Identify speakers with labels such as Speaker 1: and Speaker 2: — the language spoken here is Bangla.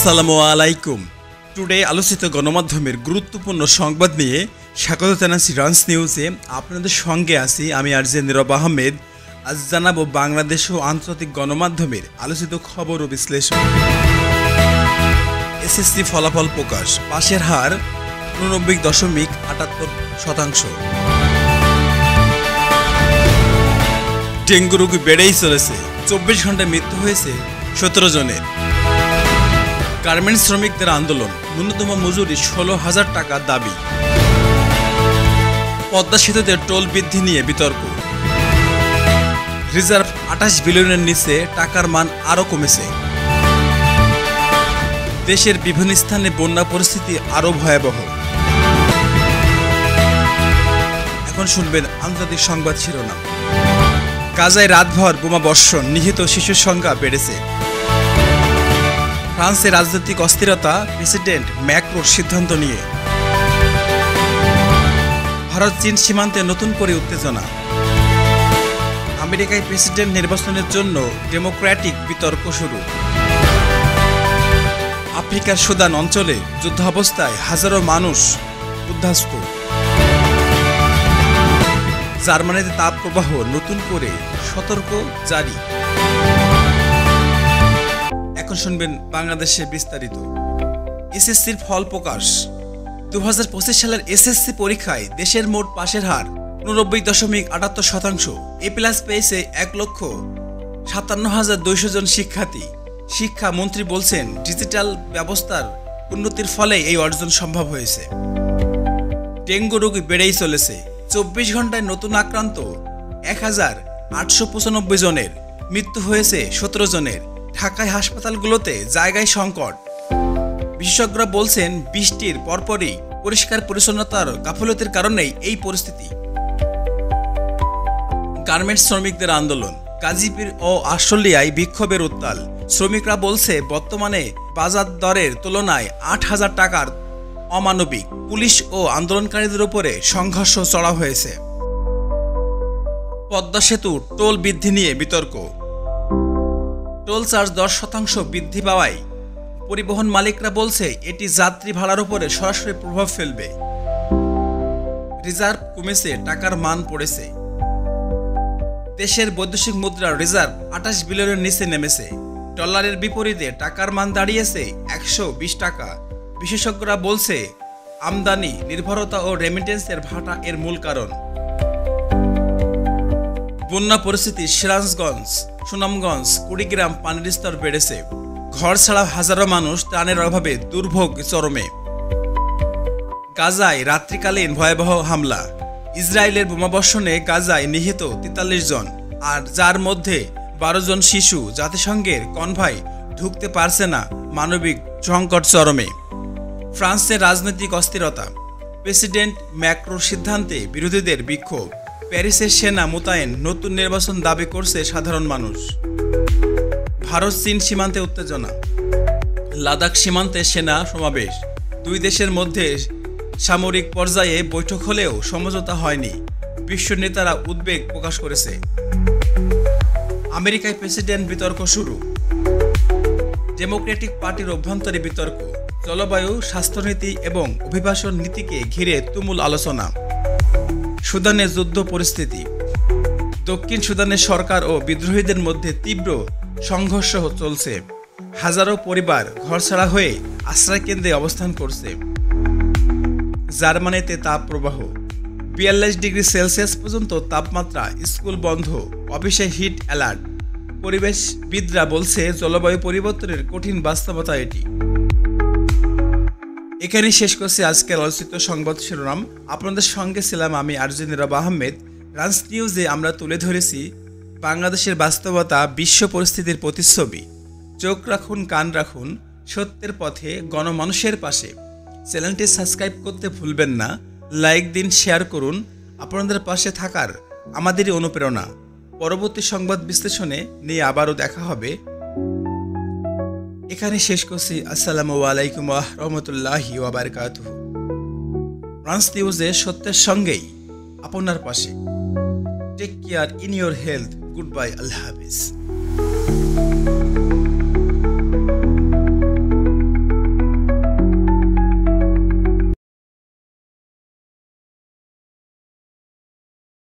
Speaker 1: আসসালামু আলাইকুম। টুডে আলোচিত গণমাধ্যমের গুরুত্বপূর্ণ সংবাদ নিয়ে স্বাগত জানাচ্ছি রান্স নিউজে। আপনাদের সঙ্গে আছি আমি আরজে নীরব আহমেদ। আজ জানাবো বাংলাদেশ ও আন্তর্জাতিক গণমাধ্যমের আলোচিত খবর ও বিশ্লেষণ। এসএসসি ফলাফল প্রকাশ, পাশের হার 89.78%। ডেঙ্গু রোগী বেড়েই চলেছে, 24 ঘন্টায় মৃত্যু হয়েছে 17 জনের। গার্মেন্টস শ্রমিকদের আন্দোলন, ন্যূনতম মজুরি 16,000 টাকা দাবি। পদ্মা সেতুতে টোল বৃদ্ধি নিয়ে বিতর্ক। রিজার্ভ 28 বিলিয়নের নিচে, টাকার মান আরও কমেছে। দেশের বিভিন্ন স্থানে বন্যা পরিস্থিতি আরও ভয়াবহ। এখন শুনবেন আন্তর্জাতিক সংবাদ শিরোনাম। গাজায় রাতভর বোমা বর্ষণ, নিহত শিশুর সংখ্যা বেড়েছে। ফ্রান্সে রাজনৈতিক অস্থিরতা, প্রেসিডেন্ট ম্যাক্রোর সিদ্ধান্ত নিয়ে। ভারত চীন সীমান্তে নতুন করে উত্তেজনা। আমেরিকায় প্রেসিডেন্ট নির্বাচনের জন্য ডেমোক্র্যাটিক বিতর্ক শুরু। আফ্রিকার সুদান অঞ্চলে যুদ্ধাবস্থায় হাজারো মানুষ উদ্বাস্তু। জার্মানিতে তাপপ্রবাহ, নতুন করে সতর্ক জারি। এখন শুনবেন বাংলাদেশে বিস্তারিত। এসএসসির ফল প্রকাশ। 2025 সালের এসএসসি পরীক্ষায় দেশের মোট পাশের হার 89.78%। এ প্লাস পেয়েছে 1,57,200 জন শিক্ষার্থী। শিক্ষামন্ত্রী বলছেন, ডিজিটাল ব্যবস্থার উন্নতির ফলে এই অর্জন সম্ভব হয়েছে। ডেঙ্গু রোগী বেড়েই চলেছে, 24 ঘন্টায় নতুন আক্রান্ত 1,895 জনের, মৃত্যু হয়েছে 17 জনের। ঢাকায় হাসপাতালগুলোতে জায়গায় সংকট। বিশেষজ্ঞরা বলছেন, বৃষ্টির পরপরই পরিষ্কার পরিচ্ছন্নতার গাফিলতির কারণেই এই পরিস্থিতি। গার্মেন্টস শ্রমিকদের আন্দোলন, গাজীপুর ও আশুলিয়ায় বিক্ষোভের উত্তাল। শ্রমিকরা বলছে, বর্তমানে বাজার দরের তুলনায় 8,000 টাকার অমানবিক। পুলিশ ও আন্দোলনকারীদের উপরে সংঘর্ষ চড়া হয়েছে। পদ্মা সেতু টোল বৃদ্ধি নিয়ে বিতর্ক। টোল চার্জ 10% বৃদ্ধি পাওয়ায় পরিবহন মালিকরা বলছে, এটি যাত্রী ভাড়ার উপরে সরাসরি প্রভাব ফেলবে। রিজার্ভ কমেছে, টাকার মান পড়েছে। দেশের বৈদেশিক মুদ্রার রিজার্ভ 28 বিলিয়নের নিচে নেমেছে। ডলারের বিপরীতে টাকার মান দাঁড়িয়েছে 120 টাকা। বিশেষজ্ঞরা বলছে, আমদানি নির্ভরতা ও রেমিটেন্সের ভাটা এর মূল কারণ। বন্যা পরিস্থিতি, সিরাজগঞ্জ, সুনামগঞ্জ, কুড়িগ্রাম পানির স্তর বেড়েছে। ঘর ছাড়া হাজারো মানুষ, ত্রাণের অভাবে দুর্ভোগ চরমে। গাজায় রাত্রিকালীন ভয়াবহ হামলা। ইসরায়েলের বোমাবর্ষণে গাজায় নিহত 43 জন, আর যার মধ্যে 12 জন শিশু। জাতিসংঘের কনভয় ঢুকতে পারছে না, মানবিক সংকট চরমে। ফ্রান্সের রাজনৈতিক অস্থিরতা, প্রেসিডেন্ট ম্যাক্রোর সিদ্ধান্তে বিরোধীদের বিক্ষোভ। প্যারিসের সেনা মোতায়েন, নতুন নির্বাচন দাবি করছে সাধারণ মানুষ। ভারত চীন সীমান্তে উত্তেজনা। লাদাখ সীমান্তে সেনা সমাবেশ। দুই দেশের মধ্যে সামরিক পর্যায়ে বৈঠক হলেও সমঝোতা হয়নি। বিশ্ব নেতারা উদ্বেগ প্রকাশ করেছে। আমেরিকায় প্রেসিডেন্ট বিতর্ক শুরু। ডেমোক্রেটিক পার্টির অভ্যন্তরে বিতর্ক। জলবায়ু, স্বাস্থ্যনীতি এবং অভিবাসন নীতিকে ঘিরে তুমুল আলোচনা। সুদানে যুদ্ধ পরিস্থিতি। দক্ষিণ সুদানের সরকার ও বিদ্রোহীদের মধ্যে তীব্র সংঘর্ষ চলছে। হাজারো পরিবার ঘরছাড়া হয়ে আশ্রয়কেন্দ্রে অবস্থান করছে। জার্মানিতে তাপপ্রবাহ, 42 ডিগ্রি সেলসিয়াস পর্যন্ত তাপমাত্রা। স্কুল বন্ধ, অফিসে হিট অ্যালার্ট। পরিবেশবিদরা বলছে, জলবায়ু পরিবর্তনের কঠিন বাস্তবতা এটি। এখানেই শেষ করছি আজকের আলোচিত সংবাদ শিরোনাম। আপনাদের সঙ্গে ছিলাম আমি আরজে নীরব আহমেদ। রান্স নিউজে আমরা তুলে ধরেছি বাংলাদেশের বাস্তবতা, বিশ্ব পরিস্থিতির প্রতিচ্ছবি। চোখ রাখুন, কান রাখুন সত্যের পথে, গণমানুষের পাশে। চ্যানেলটি সাবস্ক্রাইব করতে ভুলবেন না। লাইক দিন, শেয়ার করুন। আপনাদের পাশে থাকার আমাদেরই অনুপ্রেরণা। পরবর্তী সংবাদ বিশ্লেষণে নিয়ে আবারও দেখা হবে। এখানে শেষ করছি। আসসালামু আলাইকুম ওয়া রাহমাতুল্লাহি ওয়া বারাকাতুহু। রান্স নিউজে সত্যের সঙ্গেই আপনার পাশে। Take care in your health. Good bye, আল্লাহ হাফিজ।